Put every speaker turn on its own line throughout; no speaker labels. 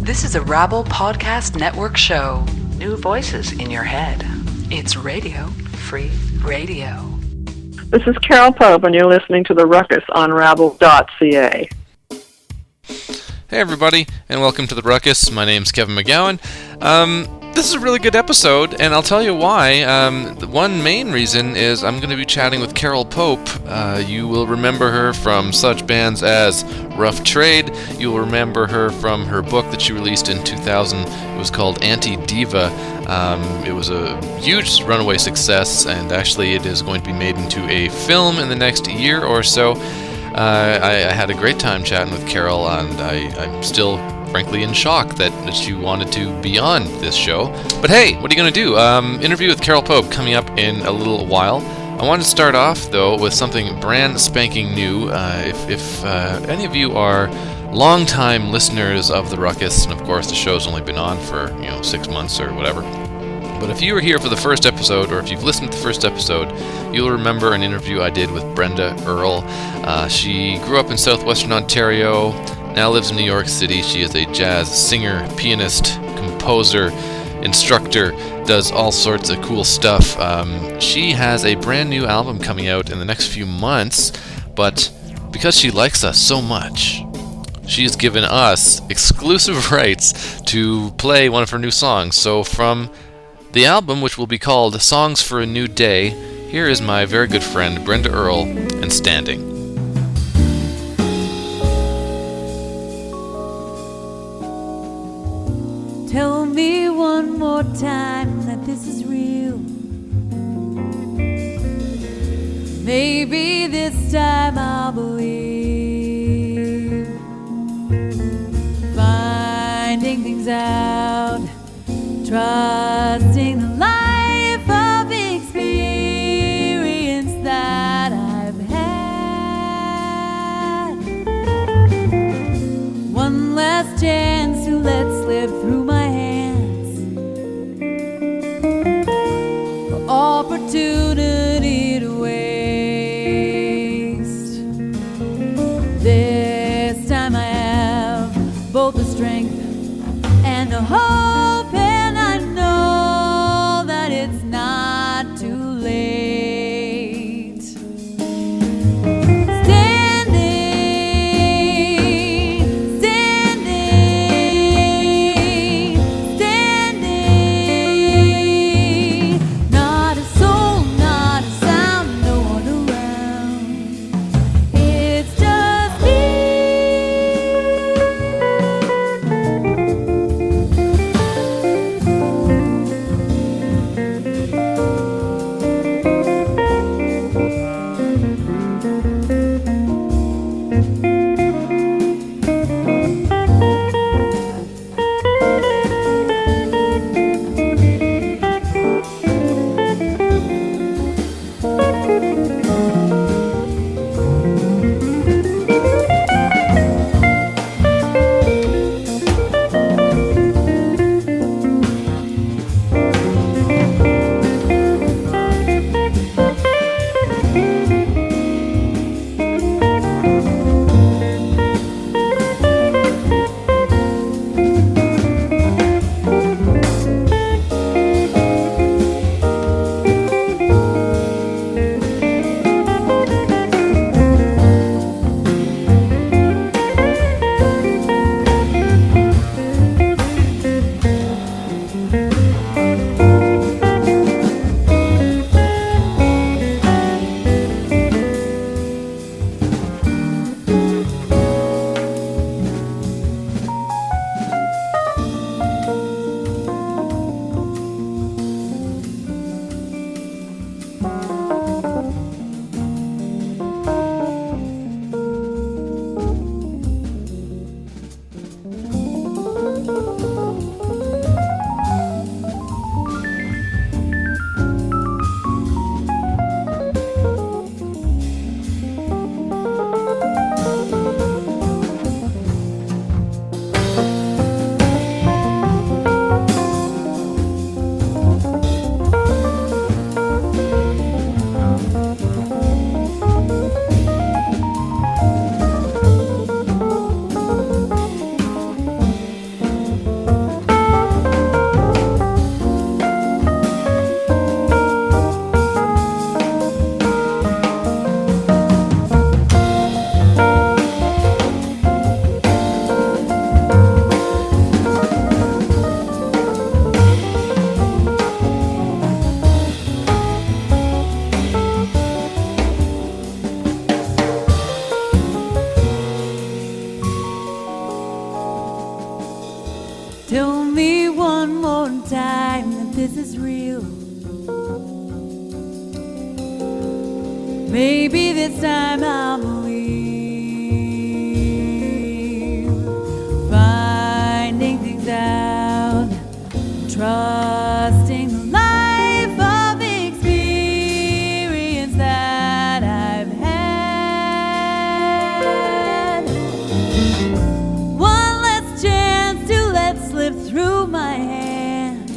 This is a Rabble Podcast Network show. New voices in your head. It's Radio Free Radio.
This is Carole Pope, and you're listening to the Ruckus on Rabble.ca.
Hey everybody, and welcome to the Ruckus. My name's Kevin McGowan. This is a really good episode, and I'll tell you why. The one main reason is I'm going to be chatting with Carole Pope. You will remember her from such bands as Rough Trade. You will remember her from her book that she released in 2000. It was called Anti-Diva. It was a huge runaway success, and actually it is going to be made into a film in the next year or so. I had a great time chatting with Carole, and I'm still frankly in shock that she wanted to be on this show. But hey, what are you going to do? Interview with Carole Pope coming up in a little while. I wanted to start off, though, with something brand spanking new. If any of you are longtime listeners of The Ruckus, and of course the show's only been on for 6 months or whatever, but if you were here for the first episode, or if you've listened to the first episode, you'll remember an interview I did with Brenda Earle. She grew up in southwestern Ontario, now lives in New York City. She is a jazz singer, pianist, composer, instructor, does all sorts of cool stuff. She has a brand new album coming out in the next few months, but because she likes us so much, she's given us exclusive rights to play one of her new songs. So from the album, which will be called Songs for a New Day, here is my very good friend Brenda Earle and Standing.
Tell me one more time that this is real. Maybe this time I'll believe. Finding things out, trusting the life of experience that I've had. One last chance to let slip through my hands, for opportunity to waste. This time I have both the strength and the hope, and I know that it's not too late. Standing, not a soul, not a sound, no one around. It's just me. Tell me one more time that this is real. Maybe this time I'll believe. Finding things out, trusting the life of experience that I've had. One last chance to let slip through my hands.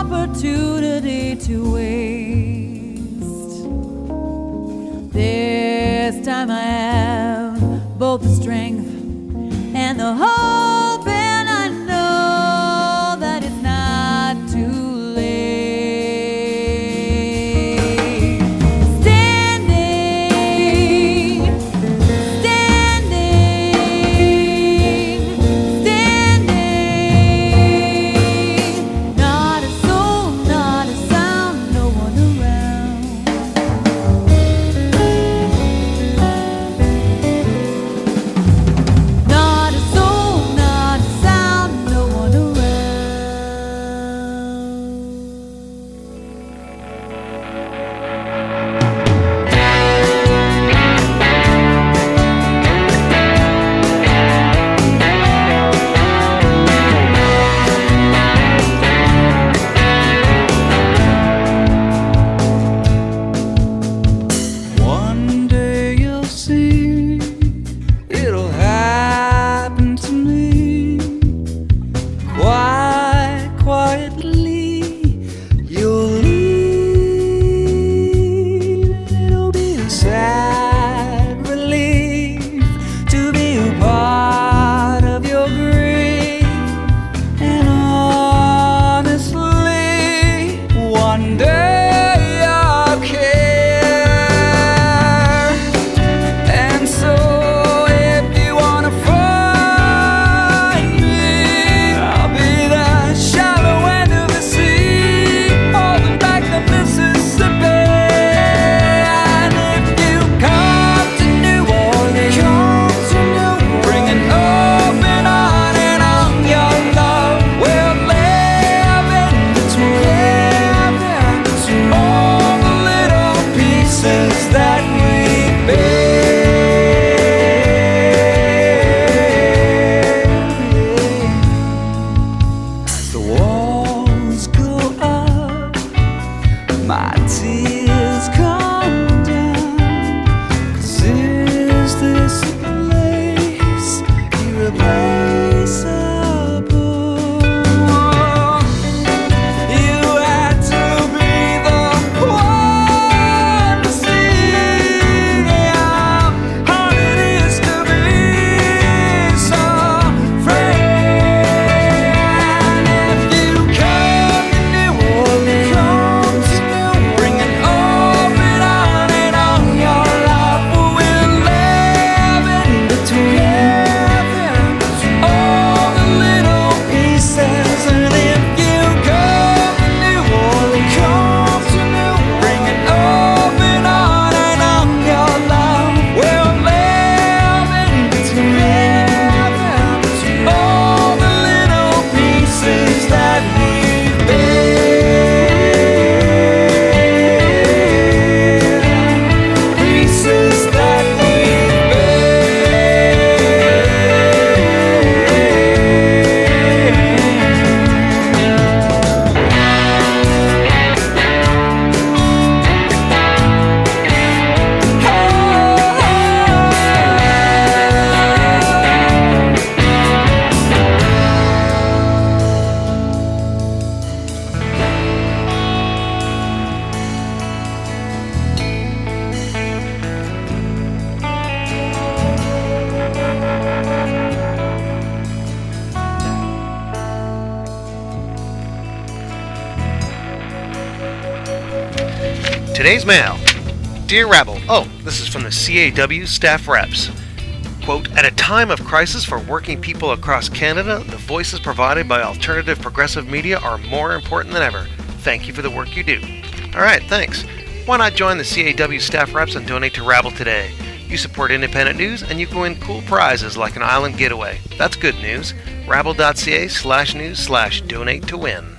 Opportunity to waste. This time I have both the strength and the hope, and I know that it's not too late. Standing, not a soul, not a sound, no one around. Not a soul, not a sound, no one around.
One day you'll see it'll happen to me. Quite quietly you'll leave. It'll be a sad relief to be a part of your grief. And honestly, one day I'll care. And so if you wanna find me, I'll be the shallow end of the sea, holding back the Mississippi. And if you come to New Orleans, bring an open heart and on your love. We'll live in between all the little pieces that we've been. As the walls go up, my tears come down. 'Cause is this a place irreplaceable? You had to be the one to see how hard it is to be so free. And if you come to New Orleans, bring an open heart and on your love. We'll live in between all the little pieces. And if you come to New Orleans, bring an open heart and on your love. We'll live in between all the little pieces that we've been. Pieces that we've
Today's mail. Dear Rabble, this is from the CAW staff reps. Quote, at a time of crisis for working people across Canada, the voices provided by alternative progressive media are more important than ever. Thank you for the work you do. Alright, thanks. Why not join the CAW staff reps and donate to Rabble today? You support independent news, and you can win cool prizes like an island getaway. That's good news. Rabble.ca/news/donate to win.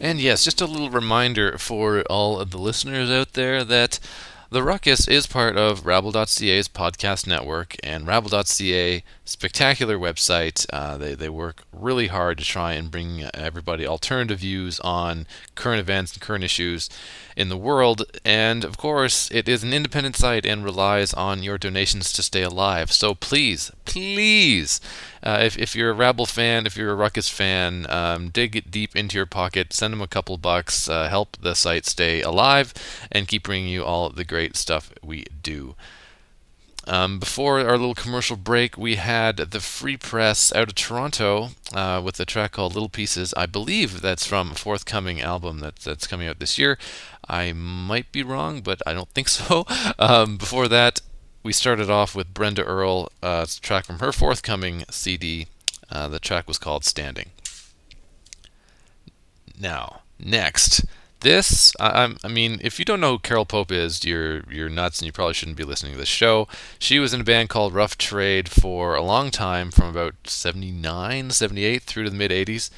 And yes, just a little reminder for all of the listeners out there that The Ruckus is part of Rabble.ca's podcast network, and Rabble.ca, spectacular website. They work really hard to try and bring everybody alternative views on current events and current issues in the world. And of course, it is an independent site and relies on your donations to stay alive. So please, if you're a Rabble fan, if you're a Ruckus fan, dig it deep into your pocket, send them a couple bucks, help the site stay alive, and keep bringing you all the great stuff we do. Before our little commercial break, we had the Free Press out of Toronto with a track called Little Pieces. I believe that's from a forthcoming album that's coming out this year. I might be wrong, but I don't think so. Before that, we started off with Brenda Earl, a track from her forthcoming CD. The track was called Standing. Now, next. This, I mean, if you don't know who Carole Pope is, you're nuts, and you probably shouldn't be listening to this show. She was in a band called Rough Trade for a long time, from about 79, 78 through to the mid-80s.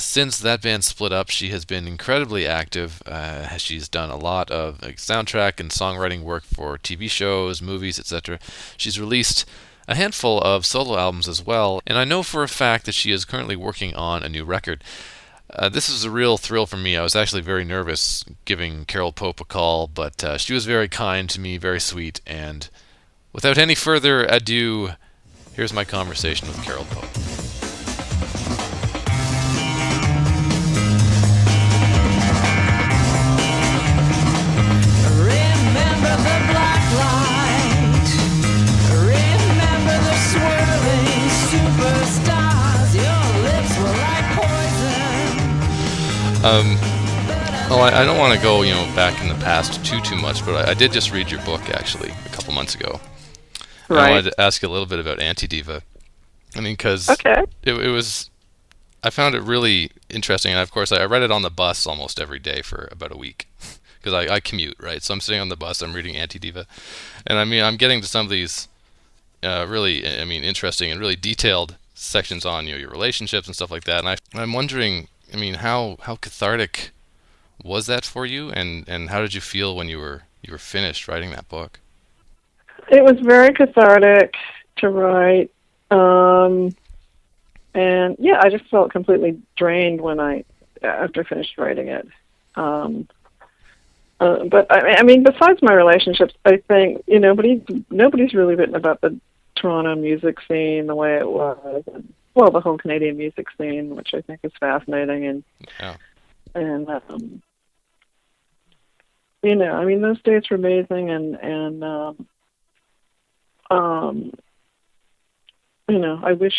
Since that band split up, she has been incredibly active. She's done a lot of soundtrack and songwriting work for TV shows, movies, etc. She's released a handful of solo albums as well, and I know for a fact that she is currently working on a new record. This was a real thrill for me. I was actually very nervous giving Carole Pope a call, but she was very kind to me, very sweet, and without any further ado, here's my conversation with Carole Pope.
Remember the black light. Remember the swirling superstars. Your lips were like poison.
Well, I don't want to go, back in the past too much, but I did just read your book, actually, a couple months ago. And
Right.
I wanted to ask you a little bit about Anti-Diva. I mean, because
Okay.
it was, I found it really interesting, and of course, I read it on the bus almost every day for about a week, because I commute, right? So I'm sitting on the bus, I'm reading Anti-Diva, and I mean, I'm getting to some of these really, interesting and really detailed sections on your relationships and stuff like that, and I'm wondering, how cathartic was that for you, and how did you feel when you were finished writing that book?
It was very cathartic to write. And yeah, I just felt completely drained after I finished writing it. But I mean, besides my relationships, I think nobody's really written about the Toronto music scene the way it was. Well, the whole Canadian music scene, which I think is fascinating, and those days were amazing, and I wish.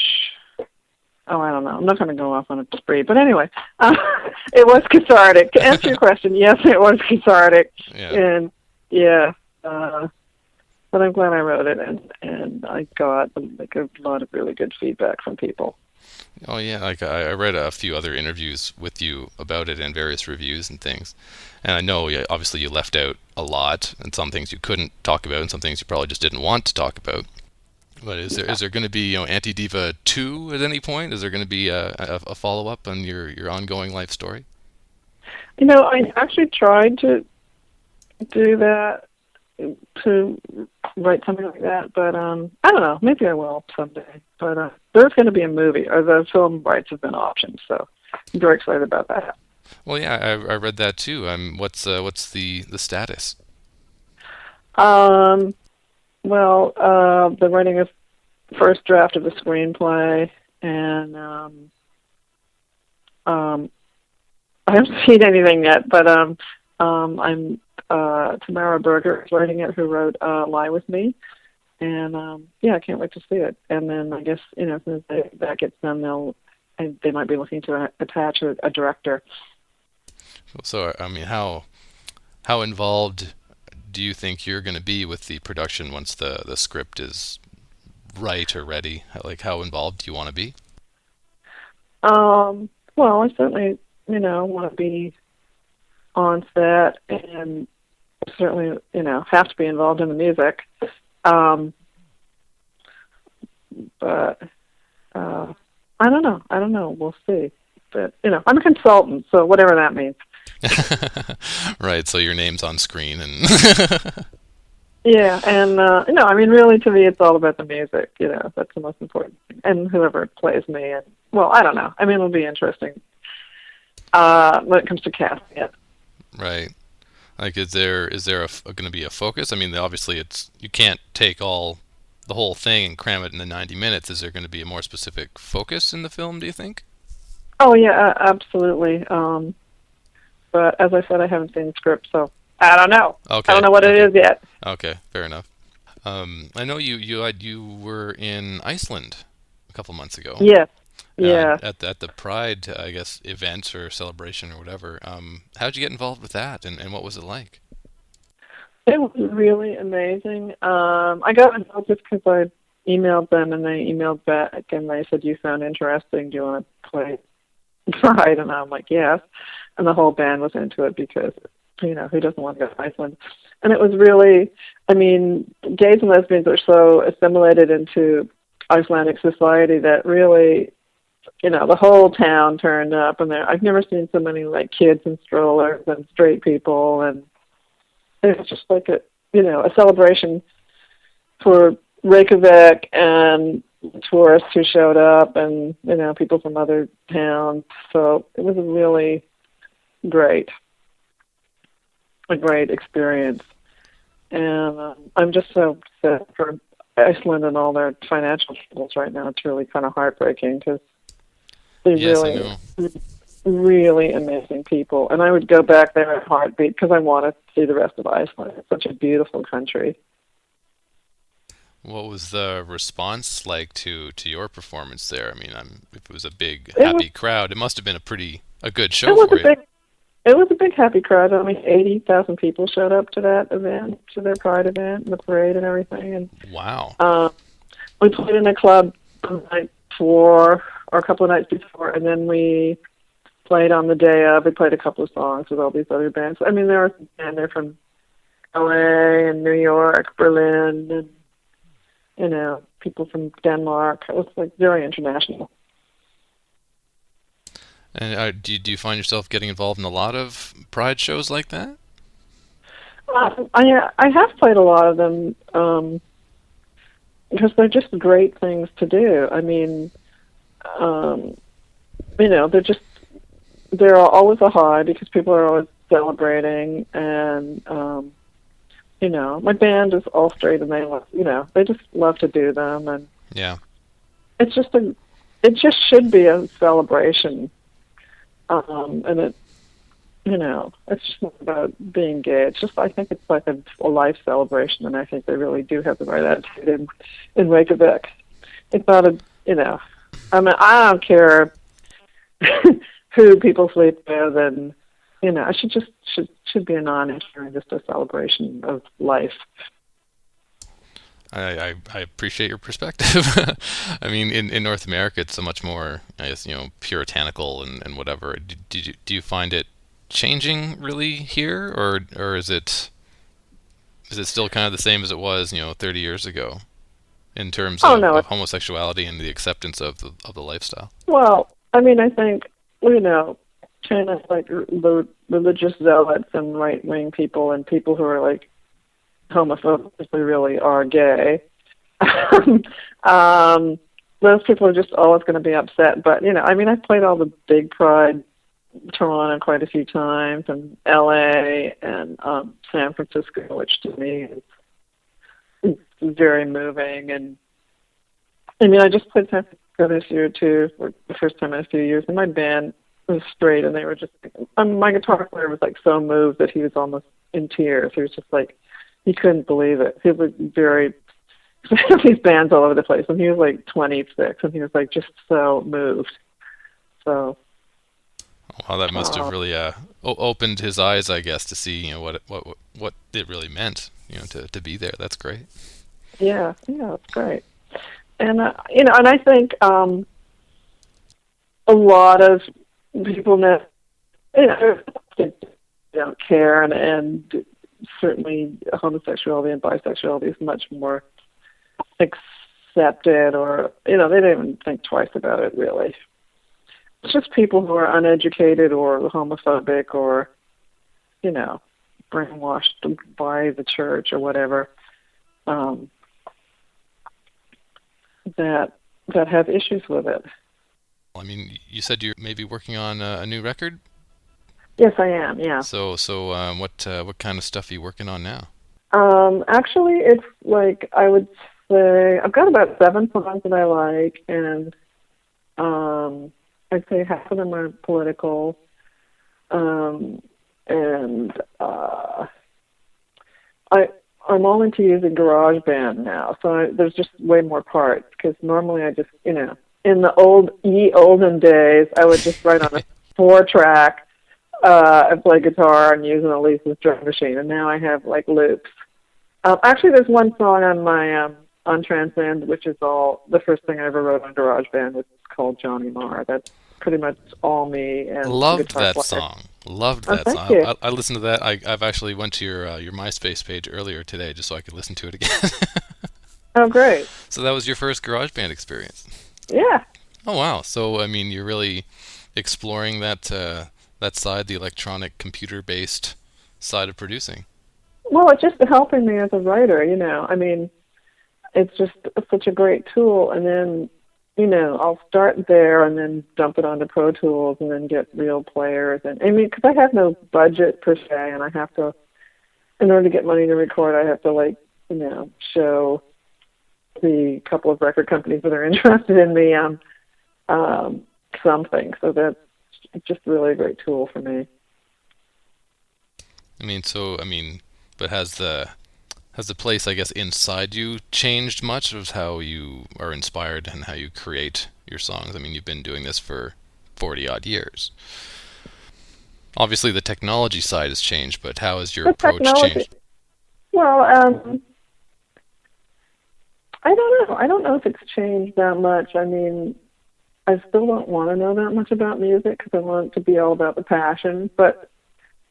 Oh, I don't know. I'm not going to go off on a spree, but anyway, it was cathartic. To answer your question, yes, it was cathartic, and yeah. But I'm glad I wrote it, and I got a lot of really good feedback from people.
Oh yeah, like I read a few other interviews with you about it and various reviews and things, and I know obviously you left out a lot, and some things you couldn't talk about, and some things you probably just didn't want to talk about. But is there going to be Anti-Diva 2 at any point? Is there going to be a follow up on your ongoing life story?
I actually tried to do that, to write something like that, but I don't know. Maybe I will someday. But there's going to be a movie, or the film rights have been optioned, so I'm very excited about that.
Well, yeah, I read that too. What's the status?
They're writing a first draft of the screenplay, and I haven't seen anything yet, but Tamara Berger is writing it, who wrote Lie With Me, and I can't wait to see it. And then I guess as soon as that gets done, they might be looking to attach a director.
So how involved do you think you're going to be with the production once the script is right or ready? Like, how involved do you want to be?
Well, I certainly want to be on set and certainly, have to be involved in the music. But I don't know. We'll see. But, I'm a consultant, so whatever that means.
Right, so your name's on screen. And
Yeah, and, really, to me, it's all about the music. That's the most important thing. And whoever plays me. And, well, I don't know. It'll be interesting when it comes to casting it.
Right. Like, is there going to be a focus? Obviously, you can't take the whole thing and cram it in the 90 minutes. Is there going to be a more specific focus in the film, do you think?
Oh, yeah, absolutely. But as I said, I haven't seen the script, so I don't know.
Okay.
I don't know what it is yet.
Okay, fair enough. I know you were in Iceland a couple months ago.
Yes. Yeah.
At the Pride, I guess, event or celebration or whatever. How'd you get involved with that, and what was it like?
It was really amazing. I got involved just because I emailed them, and they emailed back, and they said, "You sound interesting. Do you want to play Pride?" And I'm like, "Yes." And the whole band was into it because, who doesn't want to go to Iceland? And it was really, gays and lesbians are so assimilated into Icelandic society that really, the whole town turned up, and I've never seen so many kids in strollers and straight people, and it was just like a celebration for Reykjavik and tourists who showed up, and people from other towns. So it was a really a great experience, and I'm just so sad for Iceland and all their financial troubles right now. It's really kind of heartbreaking because they're really amazing people, and I would go back there at heartbeat because I want to see the rest of Iceland. It's such a beautiful country.
What was the response like to your performance there? If it was a big happy crowd, it must have been a good show for you.
It was a big happy crowd. 80,000 people showed up to that event, to their Pride event, and the parade and everything. And
wow.
We played in a club the night before, or a couple of nights before, and then we played on the day of. We played a couple of songs with all these other bands. They're from LA and New York, Berlin, and people from Denmark. It was very international.
And do you find yourself getting involved in a lot of Pride shows like that?
I have played a lot of them because they're just great things to do. They're always a high because people are always celebrating, and my band is all straight, and they just love to do them, and
yeah,
it just should be a celebration. And it's just not about being gay. It's just, I think it's like a life celebration, and I think they really do have the right attitude in Reykjavik. It's not I don't care who people sleep with, and, it should be a non-issue and just a celebration of life.
I appreciate your perspective. In North America, it's so much more, I guess, puritanical and whatever. Do you find it changing really here, or is it still kind of the same as it was, 30 years ago, in terms of homosexuality and the acceptance of the lifestyle?
Well, I think, China's the religious zealots and right-wing people and people who are homophobes, if they really are gay. Those people are just always going to be upset. But, I've played all the big Pride, Toronto quite a few times, and LA, and San Francisco, which to me is very moving. And, I just played San Francisco this year, too, for the first time in a few years, and my band was straight, and they were just, my guitar player was, so moved that he was almost in tears. He was just he couldn't believe it. He was these bands all over the place, and he was 26, and he was just so moved. So,
well, that must have really opened his eyes, I guess, to see what it really meant, to be there. That's great.
Yeah, it's great. And and I think a lot of people now, don't care, and certainly homosexuality and bisexuality is much more accepted, or, they don't even think twice about it, really. It's just people who are uneducated or homophobic or, brainwashed by the church or whatever, that have issues with it.
I mean, you said you're maybe working on a new record?
Yes, I am, yeah.
So what kind of stuff are you working on now?
Actually, it's like, I would say, I've got about 7 songs that I like, and I'd say half of them are political, and I'm all into using GarageBand now, so there's just way more parts, because normally I just, in the olden days, I would just write on a 4-track, and play guitar and use an Elisa's drum machine, and now I have, like, loops. Actually, there's one song on my, on Transcend, which is the first thing I ever wrote on GarageBand, which is called Johnny Marr. That's pretty much all me. And
loved that song. Loved that song.
Thank you.
I listened to that. I've actually went to your MySpace page earlier today just so I could listen to it again.
Oh, great.
So that was your first GarageBand experience?
Yeah.
Oh, wow. So, I mean, you're really exploring that side, the electronic computer-based side of producing.
Well, it's just helping me as a writer, I mean, it's just such a great tool, and then, I'll start there and then dump it onto Pro Tools and then get real players. And I mean, because I have no budget per se, and I have to, in order to get money to record, I have to, show the couple of record companies that are interested in me something. So that's just really a great tool for me.
But has the place, I guess, inside you changed much of how you are inspired and how you create your songs? I mean, you've been doing this for 40-odd years. Obviously, the technology side has changed, but how has your approach changed?
Well, I don't know. I don't know if it's changed that much. I mean, I still don't want to know that much about music because I want it to be all about the passion, but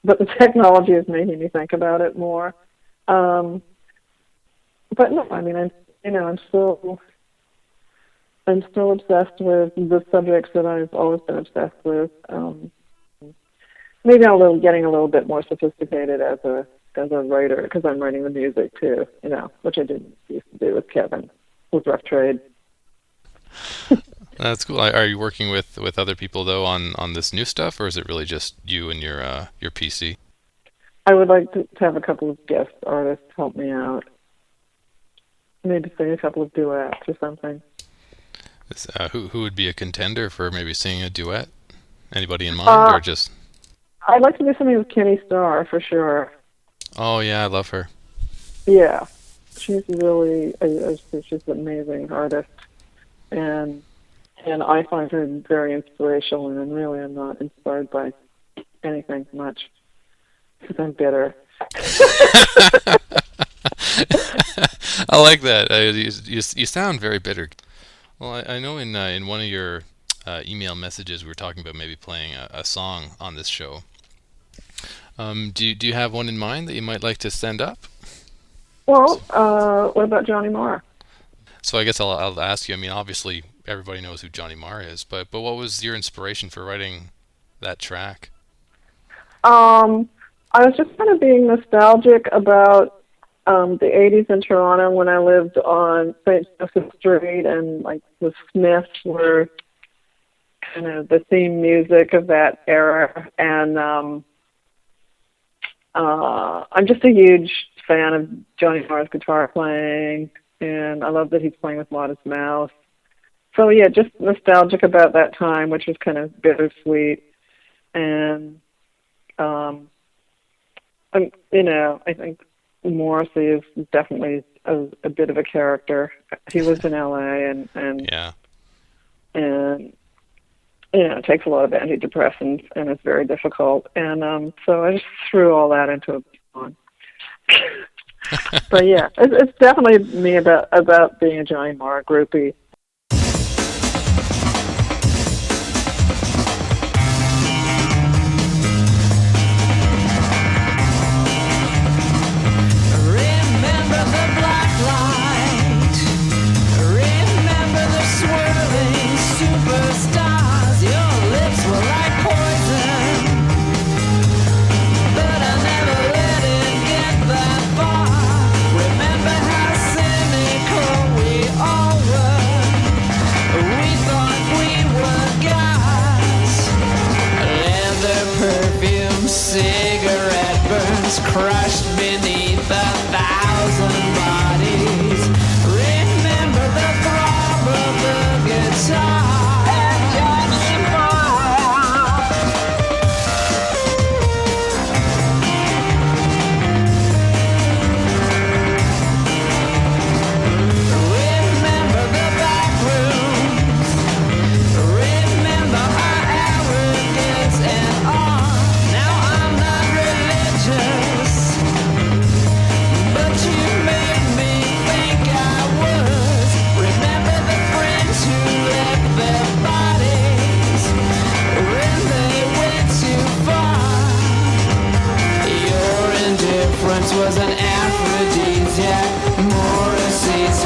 the technology is making me think about it more. But no, I mean, I'm still obsessed with the subjects that I've always been obsessed with. Maybe getting a little bit more sophisticated as a writer, because I'm writing the music too, which I didn't used to do with Kevin, with Rough Trade.
That's cool. Are you working with other people though on this new stuff, or is it really just you and your PC?
I would like to have a couple of guest artists help me out. Maybe sing a couple of duets or something.
Who would be a contender for maybe singing a duet? Anybody in mind, or just?
I'd like to do something with Kenny Starr for sure.
Oh yeah, I love her.
Yeah, she's really she's an amazing artist, and I find her very inspirational. And really, I'm not inspired by anything much because I'm bitter.
I like that. You sound very bitter. Well, I know in one of your email messages we were talking about maybe playing a song on this show. Do you have one in mind that you might like to send up?
Well, what about Johnny Marr?
So I guess I'll ask you. I mean, obviously everybody knows who Johnny Marr is, but what was your inspiration for writing that track?
I was just kind of being nostalgic about the 80s in Toronto when I lived on St. Joseph Street, and like the Smiths were kind of the theme music of that era. And I'm just a huge fan of Johnny Marr's guitar playing, and I love that he's playing with Modest Mouse. So yeah, just nostalgic about that time, which was kind of bittersweet. And I think Morrissey is definitely a bit of a character. He lives in LA and
yeah,
and it takes a lot of antidepressants and it's very difficult. And so I just threw all that into a song. But yeah, it's definitely me about being a Johnny Marr groupie.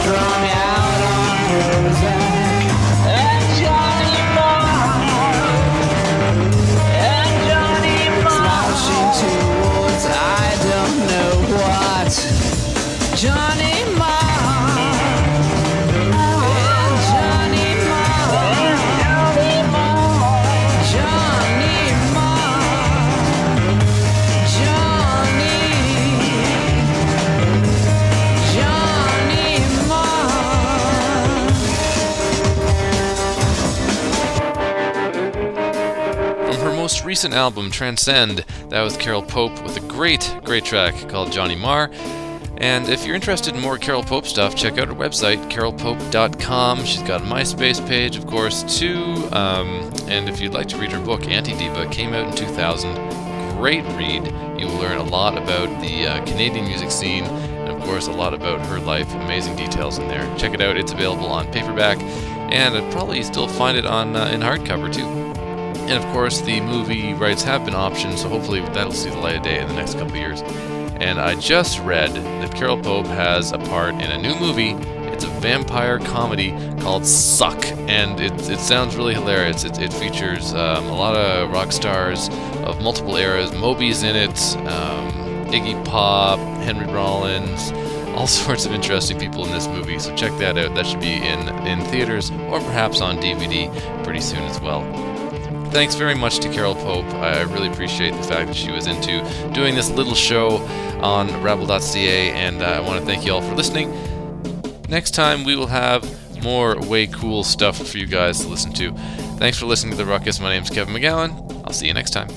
strung out on Prozac. And Johnny Marr, and Johnny Marr, slouching towards I don't know what. Johnny Marr, and Johnny Marr, Johnny Marr, Johnny Marr, Johnny Marr.
From her most recent album, Transcend, that was Carole Pope with a great track called Johnny Marr. And if you're interested in more Carole Pope stuff, check out her website, carolepope.com. She's got a MySpace page, of course, too. And if you'd like to read her book, Anti-Diva, came out in 2000. Great read. You will learn a lot about the Canadian music scene, and of course, a lot about her life. Amazing details in there. Check it out. It's available on paperback, and I'd probably still find it on in hardcover, too. And of course, the movie rights have been optioned, so hopefully that'll see the light of day in the next couple of years. And I just read that Carole Pope has a part in a new movie. It's a vampire comedy called Suck, and it sounds really hilarious. It features a lot of rock stars of multiple eras. Moby's in it, Iggy Pop, Henry Rollins, all sorts of interesting people in this movie. So check that out. That should be in theaters or perhaps on DVD pretty soon as well. Thanks very much to Carole Pope. I really appreciate the fact that she was into doing this little show on Rabble.ca, and I want to thank you all for listening. Next time we will have more way cool stuff for you guys to listen to. Thanks for listening to The Ruckus. My name's Kevin McGowan. I'll see you next time.